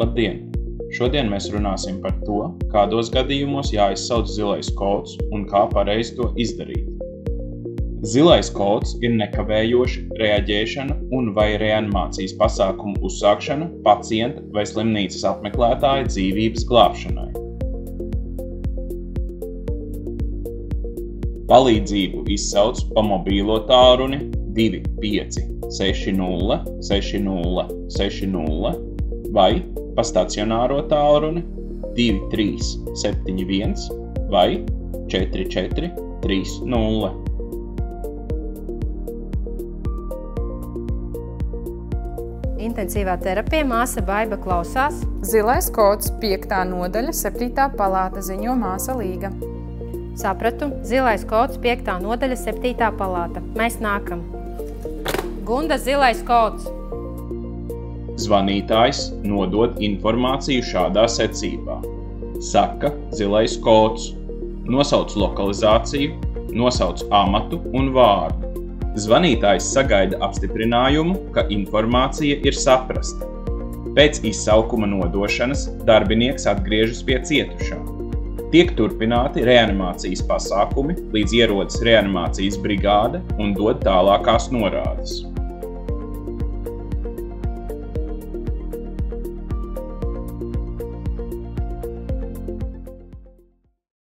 Labdien! Šodien mēs runāsim par to, kādos gadījumos jāizsauc zilais kods un kā pareizi to izdarīt. Zilais kods ir nekavējoša reaģēšana un vai reanimācijas pasākumu uzsākšana pacienta vai slimnīcas apmeklētāja dzīvības glābšanai. Palīdzību izsauc pa mobīlo tālruni 25 60 60 60 vai pa stacionāro tālruni 23 71 vai 44 30. Intensīvā terapija māsa Baiba klausās. Zilais kods 5. nodaļa 7. palāta ziņo māsa Līga. Sapratu. Zilais kods 5. nodaļa 7. palāta. Mēs nākam. Gunda, zilais kods. Zvanītājs nodod informāciju šādā secībā. Saka zilais kods. Nosauc lokalizāciju, nosauc amatu un vārdu. Zvanītājs sagaida apstiprinājumu, ka informācija ir saprasta. Pēc izsaukuma nodošanas darbinieks atgriežas pie cietušā. Tiek turpināti reanimācijas pasākumi, līdz ierodas reanimācijas brigāde un dod tālākās norādes.